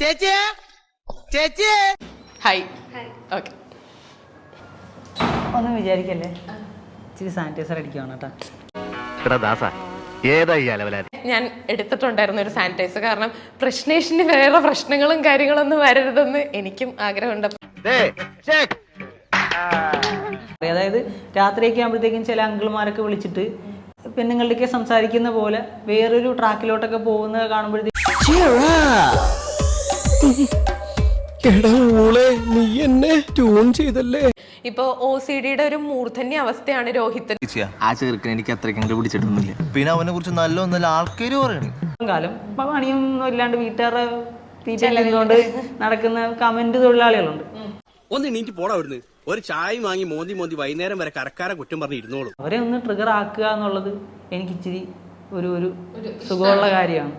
ചേച്ചിയെ ചേച്ചിയെ hi. Okay, ഒന്നും വിചാരിക്കല്ലേ, ഇച്ചിരി സാനിറ്റൈസർ അടിക്കുവാണ് കേട്ടോ. ഞാൻ എടുത്തിട്ടുണ്ടായിരുന്നു ഒരു സാനിറ്റൈസർ. കാരണം പ്രശ്നേഷിന് വേറെ പ്രശ്നങ്ങളും കാര്യങ്ങളൊന്നും വരരുതെന്ന് എനിക്കും ആഗ്രഹമുണ്ട്. അതായത് രാത്രിയൊക്കെ ആകുമ്പോഴത്തേക്കും ചില അങ്കിൾമാരൊക്കെ വിളിച്ചിട്ട് പെണ്ണുങ്ങളുടെയൊക്കെ സംസാരിക്കുന്ന പോലെ വേറൊരു ട്രാക്കിലോട്ടൊക്കെ പോകുന്നത് കാണുമ്പോഴത്തേക്കും നീ എന്നെ ട്യൂൺ ചെയ്തല്ലേ. ഇപ്പൊ OCDയുടെ ഒരു മൂർധന്യ അവസ്ഥയാണ് രോഹിത്. ആ ചെറുക്കൻ എനിക്ക് അത്രയ്ക്ക് പിടിച്ചിട്ടൊന്നുമില്ല. പിന്നെ അവനെ കുറിച്ച് നല്ല ആൾക്കാര് പറയണേ. കാലം ഇപ്പൊ പണിയൊന്നും ഇല്ലാണ്ട് വീട്ടുകാരെ തീറ്റ നടക്കുന്ന കമന്റ് തൊഴിലാളികളുണ്ട്. ഒന്ന് എണീറ്റ് പോടാ അവിടുന്ന്. ഒരു ചായ വാങ്ങി മോന്തി വൈകുന്നേരം വരെ കരക്കാരെ കുറ്റം പറഞ്ഞ് ഇരുന്നോളൂ. അവരെ ഒന്ന് ട്രിഗർ ആക്കുക എന്നുള്ളത് എനിക്ക് ഇച്ചിരി ഒരു സുഖമുള്ള കാര്യമാണ്.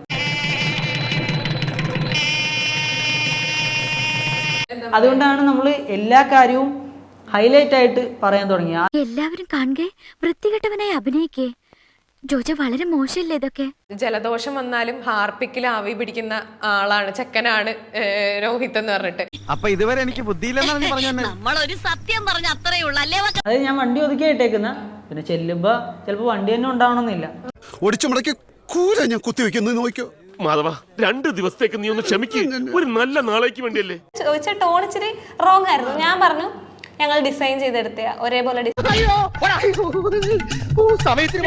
അതുകൊണ്ടാണ് നമ്മൾ എല്ലാ കാര്യവും ഹൈലൈറ്റ് ആയിട്ട് പറയാൻ തുടങ്ങി. എല്ലാവരും കാണുകെ വൃത്തികെട്ടവനായി അഭിനയിക്കേ. ജോജ വളരെ മോശമല്ലേ ഇതൊക്കെ. ജലദോഷം വന്നാലും ഹാർപ്പിക്കിൽ ആവി പിടിക്കുന്ന ആളാണ്, ചെക്കനാണ് രോഹിത് എന്ന് പറഞ്ഞിട്ട്. അപ്പൊ ഇതുവരെ എനിക്ക് ബുദ്ധിയില്ലെന്നാണ് പറഞ്ഞു. നമ്മളൊരു സത്യം പറഞ്ഞ അത്രേ ഉള്ളൂ അല്ലേ. അതായത് ഞാൻ വണ്ടി ഒതുക്കി ഇട്ടേക്കുന്ന, പിന്നെ ചെല്ലുമ്പോ ചിലപ്പോ വണ്ടി തന്നെ ഉണ്ടാവണമെന്നില്ല. ഒടിച്ചു മുടക്കി കൂര ഞാൻ കുത്തിവെക്കുന്നത് നോക്കിയോ മാധവ. 2 ദിവസത്തേക്ക് നീ ഒന്ന് ക്ഷമിക്കും. ഒരു നല്ല നാളേക്ക് വേണ്ടിയല്ലേ. ചോദിച്ച ടോൺ ഇച്ചിരി റോങ് ആയിരുന്നു. ഞാൻ പറഞ്ഞു ഞങ്ങൾ ഡിസൈൻ ചെയ്തെടുത്ത ഒരേപോലെ സമയത്തിന്